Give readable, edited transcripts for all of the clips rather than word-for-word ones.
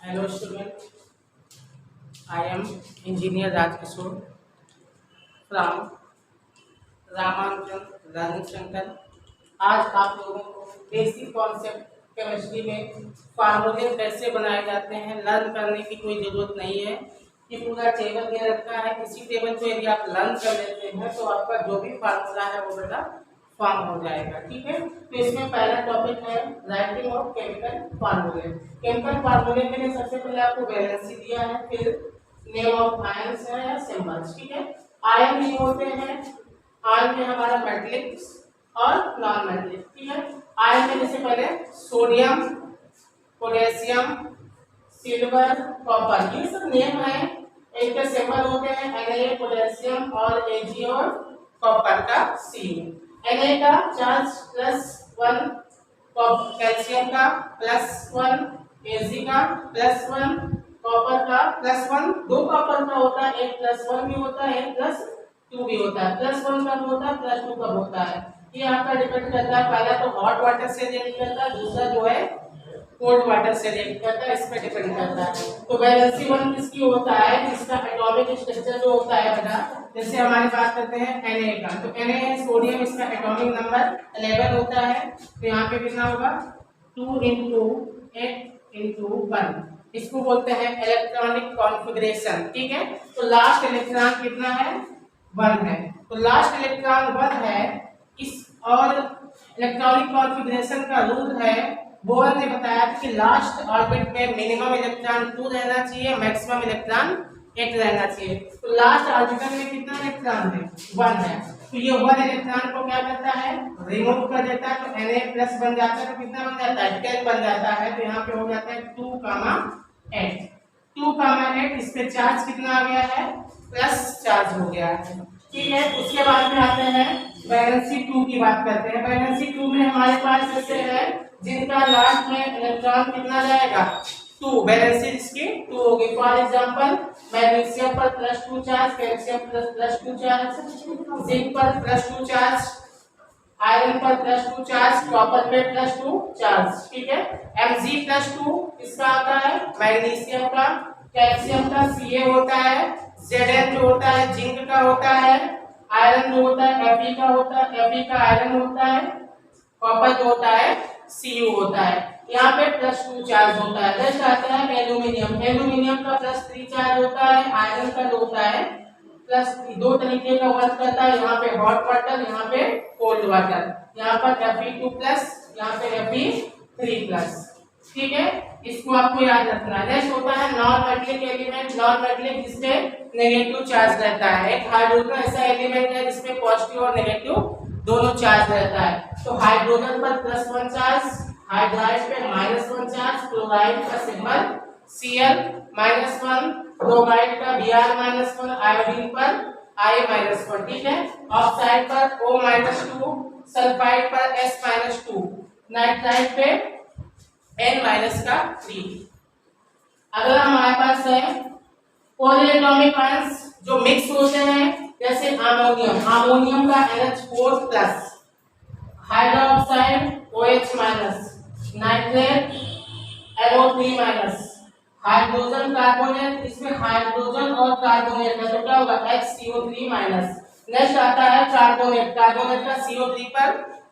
Hello student, I am engineer Rajkishore from Ramanujan learning centre. आज आप लोगों को बेसिक कॉन्सेप्ट केमिस्ट्री में फार्मूले कैसे बनाए जाते हैं लर्न करने की कोई ज़रूरत नहीं है। ये पूरा टेबल दे रखा है, इसी टेबल को यदि आप लर्न कर लेते हैं तो आपका जो भी फार्मूला है वो बेटा फॉर्म हो जाएगा। ठीक है, तो इसमें पहला टॉपिक है राइटिंग ऑफ केमिकल फार्मूले। केमिकल फार्मूले के लिए सबसे पहले आपको वैलेंसी दिया है, फिर नेम ऑफ आयंस है या सिंबल्स। ठीक है, आयन भी होते हैं, आयन में हमारा मेटलिक्स और नॉन मेटलिक। ठीक है, आयन में जैसे पहले सोडियम, पोटेशियम, सिल्वर, कॉपर, ये सब नेम है। इनके सिंबल होते हैं Na, पोटेशियम और Ag और कॉपर का Cu। Na का चार्ज +1, कैल्शियम का +1, Ag का +1, कॉपर का +1। दो कॉपर का होता है, एक +1 भी होता है, एक +2 भी होता है। +1 कब होता है, +2 कब होता है, ये आपका डिपेंड करता है। पहला तो हॉट वाटर से रिएक्ट करता है, दूसरा जो है कोल्ड वाटर से रिएक्ट करता है, इस पे डिपेंड करता है। तो वैलेंसी 1 किसकी होता है, जिसका एटॉमिक स्ट्रक्चर जो होता है बेटा, जैसे हमारे बात करते हैं Na का, तो Na है सोडियम, इसका एटॉमिक नंबर 11 होता है। तो यहाँ पे कितना होगा 2 × 8 × 1, इसको बोलते हैं इलेक्ट्रॉनिक कॉन्फ़िगरेशन। ठीक है, तो लास्ट इलेक्ट्रॉन कितना है, 1 है। तो लास्ट इलेक्ट्रॉन 1 है इस, और इलेक्ट्रॉनिक कॉन्फ़िगरेशन का रूल है, बोहर ने बताया कि लास्ट ऑर्बिट में मिनिमम इलेक्ट्रॉन 2 रहना चाहिए, मैक्सिमम इलेक्ट्रॉन 8 रहना चाहिए। तो लास्ट ऑर्बिटल में कितना इलेक्ट्रॉन है, 1 है। तो ये 1 इलेक्ट्रॉन को क्या करता है, रिमूव कर देता है। तो Na+ बन जाता है, तो कितना बन जाता है, 10 बन जाता है। तो यहाँ पे हो जाता है 2,8, 2,8। इस पे चार्ज कितना आ गया है, प्लस चार्ज हो गया है। ठीक है, उसके बाद में आते हैं वैलेंसी 2 की बात करते हैं। वैलेंसी 2 में हमारे पास जैसे है जिनका लास्ट में इलेक्ट्रॉन कितना जाएगा, 2, वैलेंसी इसकी 2 होगी। फॉर एग्जांपल मैग्नीशियम पर +2 चार्ज, कैल्शियम पर +2 चार्ज, जिंक पर +2 चार्ज, आयरन पर +2 चार्ज, कॉपर पे +2 चार्ज। ठीक है, Mg+2 किसका आता है, मैग्नीशियम का, कैल्शियम का Ca होता है, Zn जो होता है जिंक का होता है, आयरन जो होता है Fe का होता है, Fe का आयरन होता है, कॉपर जो होता है Cu होता है। यहाँ पे +2 चार्ज होता है। नेक्स्ट आता है एल्यूमिनियम, एल्यूमिनियम का +3 चार्ज होता है, आयरन का जो होता है +3। दो तरीके का वर्क करता है, यहाँ पे हॉट वाटर, यहाँ पे कोल्ड वाटर। यहाँ पर Fe2+, यहाँ पे Fe3+। ठीक है, इसको आपको याद रखना है। नेक्स्ट होता है non metallic element, non metallic जिसपे नेगेटिव चार्ज रहता है। एक हाइड्रोजन ऐसा एलिमेंट है जिसमें पॉजिटिव और नेगेटिव दोनों चार्ज रहता है। तो हाइड्रोजन पर +1 चार्ज, हाइड्राइड पे -1 चार्ज, क्लोराइड का सिंबल Cl-1, ब्रोमाइड का Br-1, आयोडीन पर I-1। ठीक है, ऑक्साइड पर O-2, सल्फाइड पर S-2, नाइट्राइड पे N-3। अगला हमारे पास है पॉलीएटॉमिक आयंस जो मिक्स होते हैं, जैसे अमोनियम, अमोनियम का NH4+, hydroxide OH-, nitrate NO3-, hydrogen carbonate, इसमें हाइड्रोजन और कार्बोनेट है तो क्या होगा HCO3-। नेक्स्ट आता है कार्बोनेट, कार्बोनेट का CO3 पर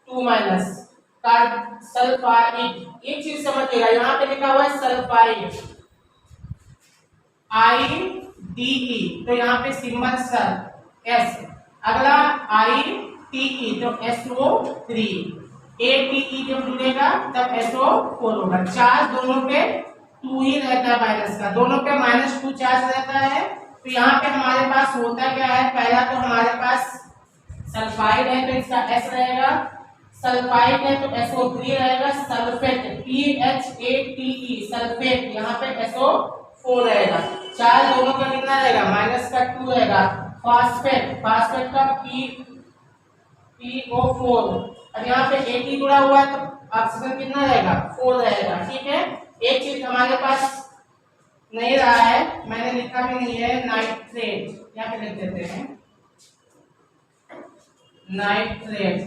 2-, सल्फाइड। एक चीज समझिएगा, यहाँ पे लिखा हुआ है सल्फाइड IDE, तो यहाँ पे सिंबल सर S। अगला ITE तो SO3, ATE जब जुड़ेगा तब SO4 होगा। चार्ज दोनों पे 2 ही रहता है माइनस का, दोनों पे -2 चार्ज रहता है। तो यहाँ पे हमारे पास होता क्या है, पहला तो हमारे पास सल्फाइड है तो इसका S रहेगा, सल्फाइड है तो SO3 रहेगा, सल्फेट PHATE सल्फेट, यहाँ पे SO4 रहेगा। चार्ज दोनों का कितना रहेगा, -2 रहेगा। फास्फेट, फास्फेट का PO4, और यहाँ पे AT जुड़ा हुआ है तो ऑक्सीजन कितना रहेगा, 4 रहेगा। ठीक है, एक चीज हमारे पास नहीं रहा है, मैंने लिखा भी नहीं है, नाइट्रेट, यहाँ पे लिख देते हैं नाइट्रेट।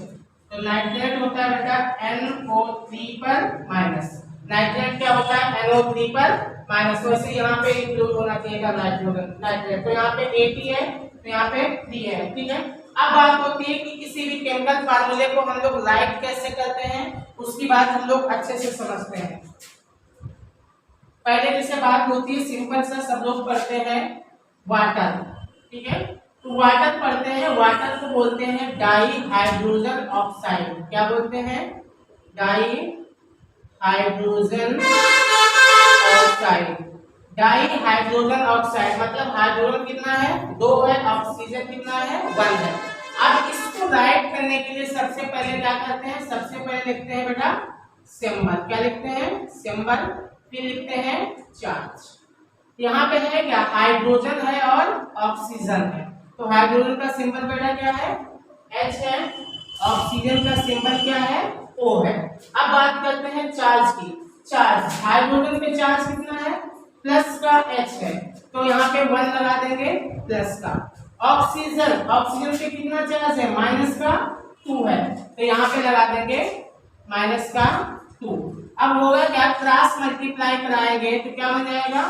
तो नाइट्रेट होता है बेटा NO3 पर माइनस, नाइट्रेट क्या होता है NO3 पर माइनस, तो इसे यहाँ पे इंक्लूड होना चाहिए था नाइट्रेट। तो यहाँ पे 80 है तो यहाँ पे 3 है, ठीक है। अब बात होती है कि किसी भी केमिकल फार्मूले को हम लोग राइट कैसे करते हैं, उसकी बात हम लोग अच्छे से समझते हैं। पहले जैसे बात होती है सिंपल सा, सब लोग पढ़ते हैं वाटर, ठीक है। तो वाटर पढ़ते हैं, वाटर को बोलते हैं डाई हाइड्रोजन ऑक्साइड। क्या बोलते हैं? Di hydrogen oxide. Di hydrogen oxide मतलब हाइड्रोजन कितना है? 2 है, ऑक्सीजन कितना है? 1 है। अब इसको राइट करने के लिए सबसे पहले क्या करते हैं? सबसे पहले लिखते हैं बेटा सिंबल। क्या लिखते हैं? सिंबल। फिर लिखते हैं चार्ज। यहाँ पे है क्या? हाइड्रोजन है और ऑक्सीजन है। तो हाइड्रोजन का सिंबल बेटा क्या है? H है। ऑक्सीजन का सिंबल क्या है? O है। अब बात करते हैं चार्ज की। चार्ज, हाइड्रोजन पे चार्ज कितना है? प्लस का H है, तो यहाँ पे 1 लगा देंगे प्लस का। ऑक्सीजन, ऑक्सीजन पे कितना चार्ज है? माइनस का 2 है, तो यहाँ पे लगा देंगे माइनस का 2। अब होगा क्या? क्रॉस मल्टीप्लाई कराएंगे तो क्या बन जाएगा?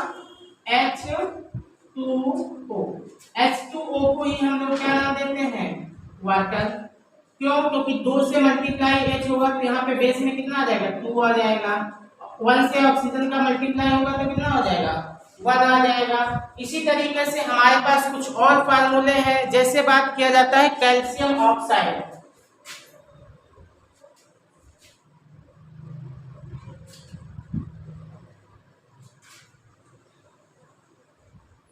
H2O। H2O को ही हम लोग क्या नाम देते हैं? वाटर। क्यों? क्योंकि 2 से मल्टीप्लाई H होगा तो यहाँ पे बेस में कितना आ जाएगा? 2 आ जाएगा। 1 से ऑक्सीजन का मल्टीप्लाई होगा तो कितना हो जाएगा? 1 आ जाएगा। इसी तरीके से हमारे पास कुछ और फार्मूले हैं, जैसे बात किया जाता है कैल्शियम ऑक्साइड।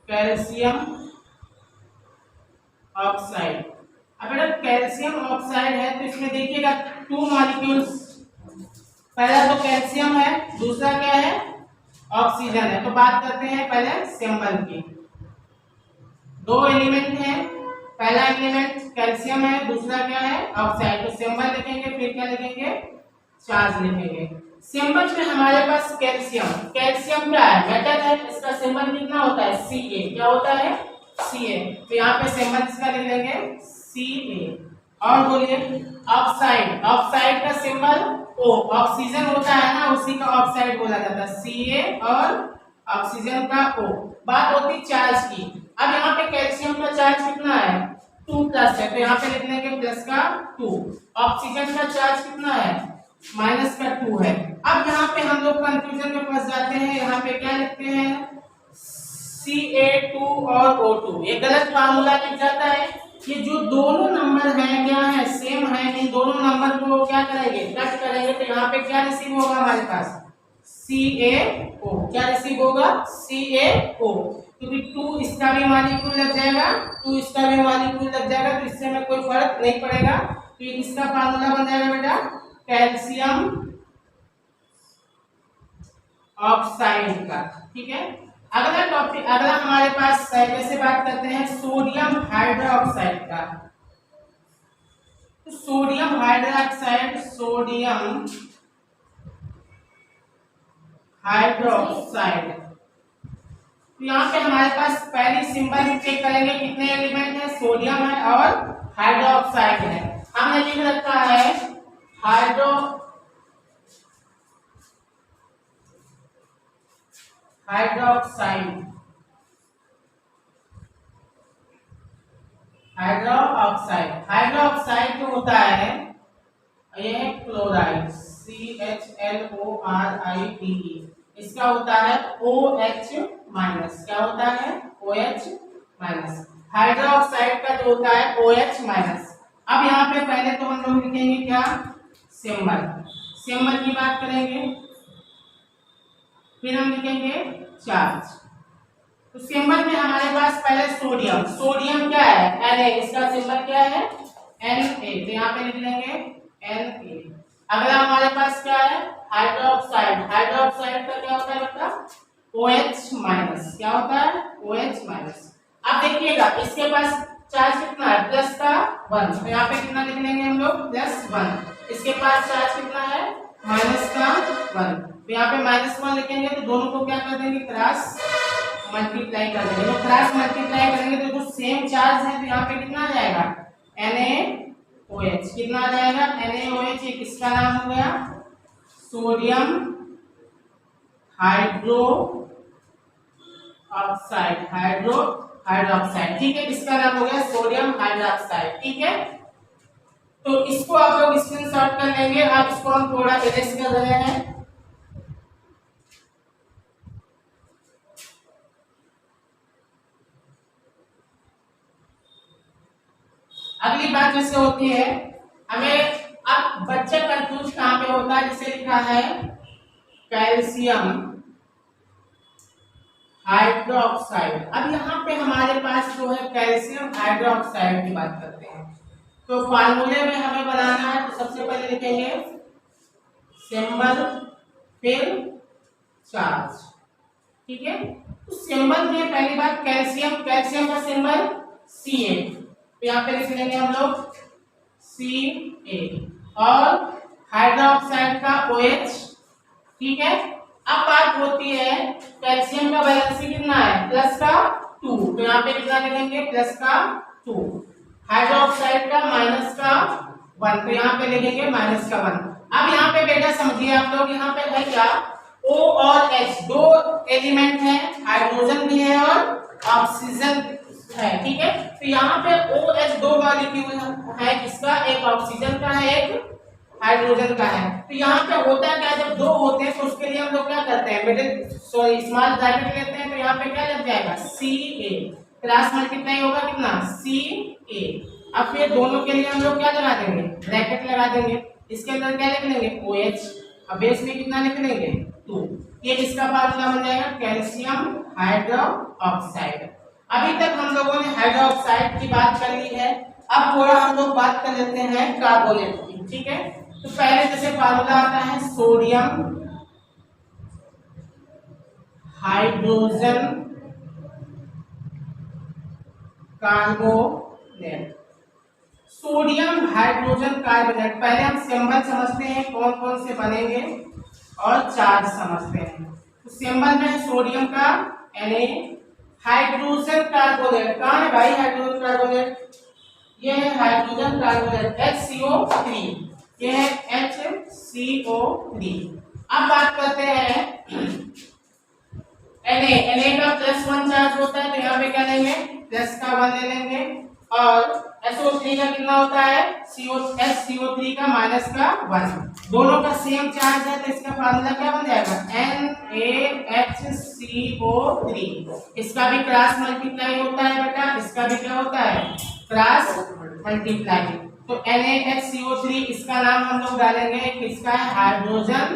Calcium oxide. अब बेटा कैल्शियम ऑक्साइड है तो इसमें देखिएगा 2 मॉलिक्यूल्स, पहला तो कैल्शियम है, दूसरा क्या है? ऑक्सीजन है। तो बात करते हैं पहले सिंबल की। 2 एलिमेंट हैं, पहला एलिमेंट कैल्शियम है, दूसरा क्या है? ऑक्साइड। तो सिंबल लिखेंगे, फिर क्या लिखेंगे? चार्ज लिखेंगे। सिंबल में हमारे पास कैल्शियम, कैल्शियम क्या है? मेटल है, इसका सिंबल कितना होता है? Ca। क्या होता है? Ca। तो यहाँ पे सिंबल इसका लिख लेंगे Ca। और बोलिए ऑक्साइड, ऑक्साइड का सिंबल O। ऑक्सीजन होता है ना, उसी का ऑक्साइड बोला जाता है, Ca और ऑक्सीजन का O। बात होती चार्ज की। अब यहाँ पे कैल्शियम का चार्ज कितना है? 2 प्लस है, तो यहाँ पे लिख लेंगे प्लस का 2। ऑक्सीजन का चार्ज कितना है? माइनस का 2 है। अब यहाँ पे हम लोग कंफ्यूजन में फंस जाते हैं, यहाँ पे क्या लिखते हैं? Ca2 और O2। ये गलत फार्मूला लिख जाता है। ये जो दोनों नंबर हैं क्या है? सेम है। इन दोनों नंबर को क्या करेंगे? कट करेंगे तो यहाँ पे क्या रिसीव होगा हमारे पास? CaO। क्या रिसीव होगा? CaO। क्योंकि 2 इसका भी मॉलिक्यूल लग जाएगा, 2 इसका भी मॉलिक्यूल लग जाएगा, तो इससे हमें कोई फर्क नहीं पड़ेगा। तो इसका फार्मूला बन जाएगा बेटा कैल्शियम ऑक्साइड का, ठीक है। अगला टॉपिक, अगला हमारे पास पहले से बात करते हैं सोडियम हाइड्रोक्साइड का। तो सोडियम हाइड्रोक्साइड, सोडियम हाइड्रोक्साइड, तो यहाँ पे हमारे पास पहली सिंबल चेक करेंगे कितने एलिमेंट है? सोडियम है और हाइड्रोक्साइड है। हमने लिख रखा है हाइड्रोक्साइड, हाइड्रोक्साइड। हाइड्रोक्साइड जो होता है ये है क्लोराइड, CHLORIDE। इसका होता है OH माइनस। क्या होता है? OH minus. हाइड्रोक्साइड का जो होता है OH माइनस। अब यहाँ पे पहले तो हम लोग लिखेंगे क्या? सिंबल। सिंबल की बात करेंगे, फिर हम लिखेंगे चार्ज। तो सिंबल में हमारे पास पहले सोडियम, सोडियम क्या है? Na। इसका सिंबल क्या है? Na। तो यहाँ पे लिख लेंगे Na। अगला हमारे पास क्या है? हाइड्रोक्साइड। हाइड्रोक्साइड का क्या होता है बेटा? OH minus. क्या होता है? OH minus. अब देखिएगा इसके पास चार्ज कितना है? प्लस का 1, तो यहाँ पे कितना लिख लेंगे हम लोग? +1। इसके पास चार्ज कितना है? माइनस का 1, तो यहाँ पे -1 लिखेंगे, तो दोनों को क्या कर देंगे? क्रॉस मल्टीप्लाई कर देंगे। तो क्रॉस मल्टीप्लाई करेंगे तो जो सेम चार्ज है तो यहाँ पे कितना आ जाएगा? NaOH। कितना आ जाएगा? NaOH। ये किसका नाम हो गया? सोडियम हाइड्रो ऑक्साइड, हाइड्रोक्साइड, ठीक है। इसका नाम हो गया सोडियम हाइड्रोक्साइड, ठीक है। तो इसको आप लोग स्क्रीनशॉट कर लेंगे। आप इसको हम थोड़ा इरेज कर रहे हैं। अगली बात जैसे होती है, हमें अब बच्चा कंफ्यूज कहां पे होता है, जिसे लिखा है कैल्शियम हाइड्रोक्साइड। अब यहाँ पे हमारे पास जो है कैल्शियम हाइड्रोक्साइड की बात करते हैं, तो फार्मूले में हमें बनाना है। तो सबसे पहले लिखेंगे सिंबल, फिर चार्ज, ठीक है। तो सिंबल में पहली बात कैल्शियम, कैल्शियम का सिंबल Ca, तो यहाँ पे लिख लेंगे हम लोग Ca, और हाइड्रोक्साइड का OH, ठीक है। अब बात होती है कैल्शियम का वैलेंसी कितना है, प्लस का 2, तो यहाँ पे कितना लिखेंगे प्लस का 2। हाइड्रोक्साइड का माइनस का 1, तो यहाँ पे लिखेंगे माइनस का 1। अब यहाँ पे बेटा समझिए आप लोग, यहाँ पे है क्या, O और H दो एलिमेंट है, हाइड्रोजन भी है और ऑक्सीजन है, ठीक है। तो यहाँ पे OH दो मॉलिक्यूल है, इसका एक ऑक्सीजन का है, एक हाइड्रोजन का है। तो यहाँ पे होता क्या, जब दो होते हैं तो उसके लिए हम लोग क्या करते हैं, मिडिल स्मॉल ब्रैकेट लेते हैं, तो यहाँ पे क्या लग जाएगा Ca, क्रॉस मल्टीप्लाई होगा कितना Ca। अब फिर दोनों के लिए हम लोग क्या लगा देंगे, ब्रैकेट लगा देंगे, इसके अंदर क्या लिख लेंगे OH, अब बेस में कितना लिख लेंगे 2। ये इसका फार्मूला बन जाएगा कैल्शियम हाइड्रोक्साइड। अभी तक हम लोगों ने हाइड्रोक्साइड की बात कर ली है। अब थोड़ा हम लोग बात कर लेते हैं कार्बोनेट की, ठीक है। तो पहले जैसे फार्मूला आता है sodium hydrogen carbonate, sodium hydrogen carbonate. पहले हम सिंबल समझते हैं कौन कौन से बनेंगे और चार्ज समझते हैं। तो सिंबल में है सोडियम का Na, हाइड्रोजन कार्बोनेट कहाँ है भाई, हाइड्रोजन कार्बोनेट ये है हाइड्रोजन कार्बोनेट HCO3, ये है HCO3। अब बात करते हैं Na का +1 चार्ज होता है, तो यहाँ पे क्या लेंगे प्लस का 1 ले लेंगे, और SO3 का कितना होता है HCO3 का माइनस का 1, दोनों का सेम चार्ज है, तो इसका फार्मूला क्या बन जाएगा NaHCO3। इसका भी क्रॉस मल्टीप्लाई होता है बेटा, इसका भी क्या होता है क्रॉस मल्टीप्लाई। तो NaHCO3 इसका नाम हम लोग डालेंगे, किसका है हाइड्रोजन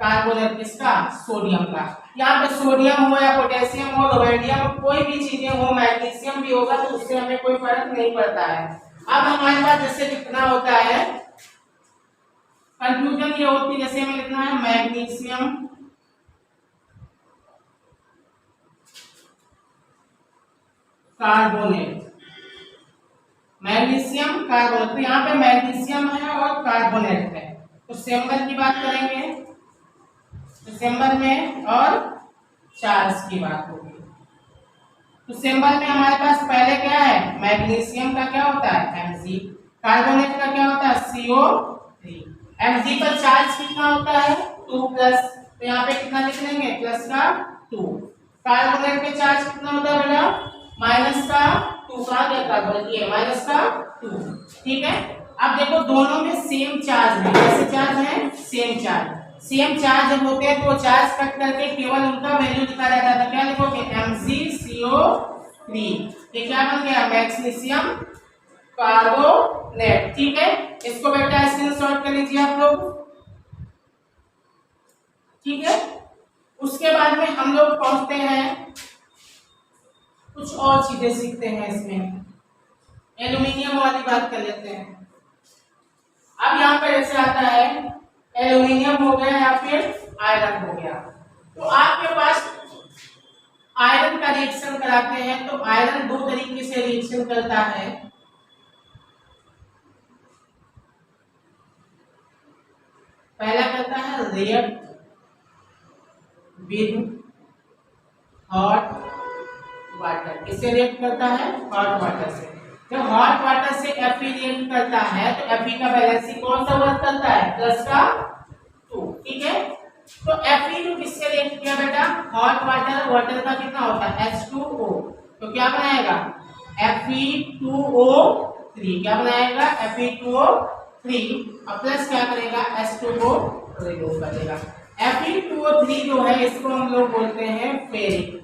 कार्बोनेट, किसका सोडियम का। यहाँ पे सोडियम हो या पोटेशियम हो, रोडियम कोई भी चीजें हो, मैग्नीशियम भी होगा, तो उससे हमें कोई फर्क नहीं पड़ता है। अब हमारे पास जैसे लिखना होता है, कंफ्यूजन ये होती है, जैसे हमें लिखना है मैग्नीशियम कार्बोनेट, मैग्नीशियम कार्बोनेट, तो यहाँ पे मैग्नीशियम है और कार्बोनेट है। तो सिंबल की बात करेंगे, तो सिंबल में और चार्ज की बात होगी। तो सिंबल में हमारे पास पहले क्या है, मैग्नीशियम का क्या होता है Mg, कार्बोनेट का क्या होता है CO3। Mg पर चार्ज कितना होता है 2+, तो यहाँ पे कितना लिख लेंगे प्लस का 2। कार्बोनेट पे चार्ज कितना होता है बेटा माइनस का 2, कहा गया कार्बोनेट ये माइनस का 2, ठीक है। अब देखो दोनों में सेम चार्ज है, कैसे चार्ज है सेम चार्ज, सेम चार्ज जब होते हैं तो चार्ज कट करके केवल उनका वैल्यू लिखा जाता है, क्या लिखोगे MgCO3, ये क्या बन गया मैग्नीशियम कार्बोनेट, ठीक है। इसको बेटा स्क्रीनशॉट कर लीजिए आप लोग, ठीक है। उसके बाद में हम लोग पहुंचते हैं, कुछ और चीजें सीखते हैं इसमें, एल्यूमिनियम वाली बात कर लेते हैं। अब यहाँ पर ऐसे आता है एल्यूमिनियम हो गया या फिर आयरन हो गया, तो आपके पास आयरन का रिएक्शन कराते हैं, तो आयरन दो तरीके से रिएक्शन करता है। पहला करता है रिएक्ट विद हॉट वाटर, किससे रिएक्ट करता है हॉट वाटर से। जब हॉट वाटर से Fe रिएक्ट करता है तो Fe का वैलेंसी कौन सा वर्क करता है प्लस का 2, ठीक है। तो Fe Fe2 किससे रिएक्ट किया बेटा, हॉट वाटर, वाटर का कितना होता है H2O, तो क्या बनाएगा Fe2O3, क्या बनाएगा Fe2O3 और प्लस क्या करेगा H2 को रिमूव कर देगा। Fe2O3 जो है इसको हम लोग बोलते हैं फेरिक,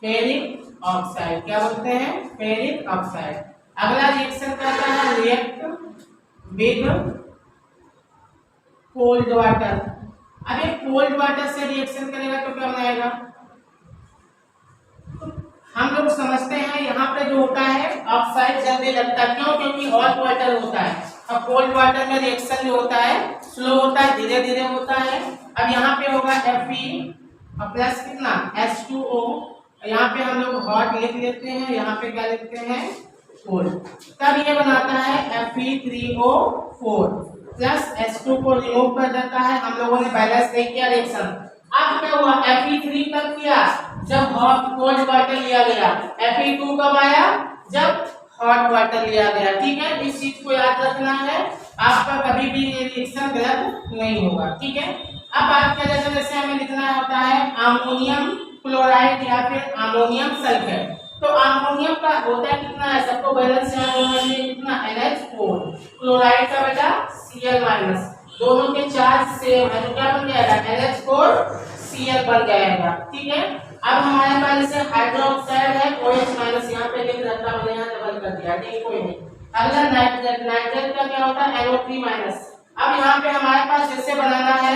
फेरिक ऑक्साइड, क्या बोलते हैं फेरिक ऑक्साइड। अगला रिएक्शन करता है रिएक्ट विद कोल्ड वाटर। अब ये कोल्ड वाटर से रिएक्शन करेगा तो क्या बनाएगा, हम लोग समझते हैं यहाँ पे जो होता है ऑक्साइड जल्दी लगता है, क्यों, क्योंकि हॉट वाटर होता है। अब कोल्ड वाटर में रिएक्शन जो होता है स्लो होता है, धीरे धीरे होता है। अब यहाँ पे होगा Fe और प्लस कितना H2O, यहाँ पे हम लोग हॉट लिख लेते हैं, यहाँ पे क्या लिखते हैं कोल्ड, तब ये बनाता है Fe3O4 प्लस H2 को रिमूव कर देता है। हम लोगों ने बैलेंस नहीं किया रिएक्शन। अब क्या हुआ Fe3 कब किया, जब हॉट कोल्ड वाटर लिया गया। Fe2 कब आया, जब हॉट वाटर लिया गया। ठीक है, इस चीज को याद रखना है, आपका कभी भी ये रिएक्शन गलत नहीं होगा। ठीक है, अब बात किया जाए जैसे हमें लिखना होता है अमोनियम क्लोराइड या फिर अमोनियम सल्फेट, तो अमोनियम का होता है कितना है, सबको बैलेंस याद होना चाहिए, कितना NH4, क्लोराइड का बेटा Cl-, दोनों के चार्ज सेम है तो क्या बन जाएगा NH4Cl बन जाएगा। ठीक है, अब हमारे पास जैसे हाइड्रोक्साइड है OH-, यहाँ पे लिख रखा मैंने, यहाँ डबल कर दिया, ठीक कोई नहीं। अगला नाइट्रेट, नाइट्रेट का क्या होता है NO3-। अब यहाँ पे हमारे पास जैसे बनाना है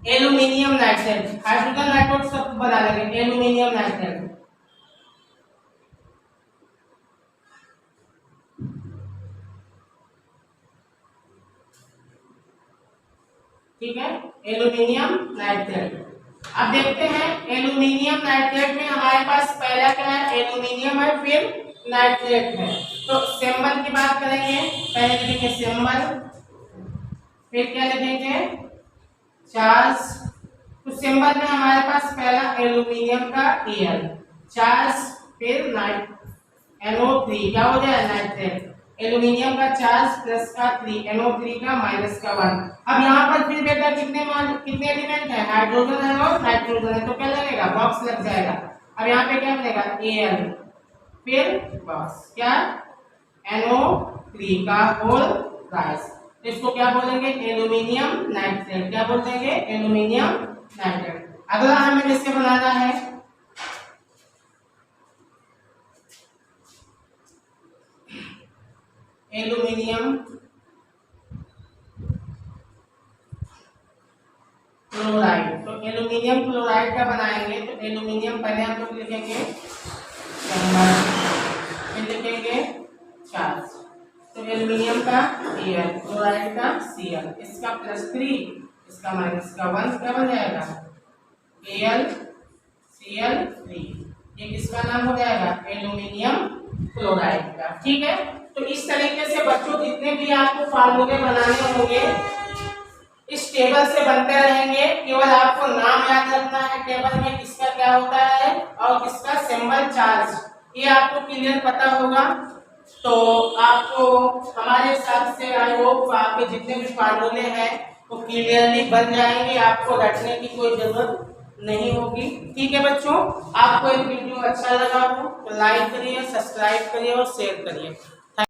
एल्यूमिनियम नाइट्रेट, हाइड्रोजन नाइट्रेट सब बना लेंगे एल्यूमिनियम नाइट्रेट। ठीक है, एल्यूमिनियम नाइट्रेट। अब देखते हैं एल्यूमिनियम नाइट्रेट में हमारे पास पहला क्या है, एल्यूमिनियम है, फिर नाइट्रेट है। तो सिंबल की बात करेंगे, पहले लिखेंगे सिंबल, फिर क्या लिखेंगे चार्ज। तो सिंबल में हमारे पास पहला एल्यूमिनियम का Al चार्ज, फिर NO3 क्या हो जाए नाइट्रेट, एल्यूमिनियम का चार्ज प्लस का 3, NO3 का माइनस का 1। अब यहाँ पर फिर बेटा कितने एलिमेंट है, हाइड्रोजन है और नाइट्रोजन है, तो क्या लगेगा बॉक्स लग जाएगा। अब यहाँ पे क्या बनेगा Al, फिर बॉक्स क्या NO3 का होल राइस, इसको क्या बोलेंगे एल्यूमिनियम नाइट्रेट, क्या बोलेंगे एल्यूमिनियम नाइट्रेट। अगला हमें किससे बनाना है एल्यूमिनियम क्लोराइड। तो एल्यूमिनियम क्लोराइड का बनाएंगे तो एल्यूमिनियम पहले हम लोग लिखेंगे, फिर लिखेंगे चार्ज, तो एल्यूमिनियम का Al, क्लोराइड का Cl, इसका +3 इसका -1 क्या बन जाएगा AlCl3, ये किसका नाम हो जाएगा एल्यूमिनियम क्लोराइड का। ठीक है, तो इस तरीके से बच्चों जितने भी आपको फार्मूले बनाने होंगे इस टेबल से बनते रहेंगे, केवल आपको नाम याद रखना है टेबल में किसका क्या होता है और किसका सिंबल चार्ज, ये आपको क्लियर पता होगा। तो आपको हमारे हिसाब से आई होप आपके जितने भी फार्मूले हैं वो क्लियरली बन जाएंगे, आपको रटने की कोई जरूरत नहीं होगी। ठीक है बच्चों, आपको ये वीडियो अच्छा लगा हो तो लाइक करिए, सब्सक्राइब करिए और शेयर करिए।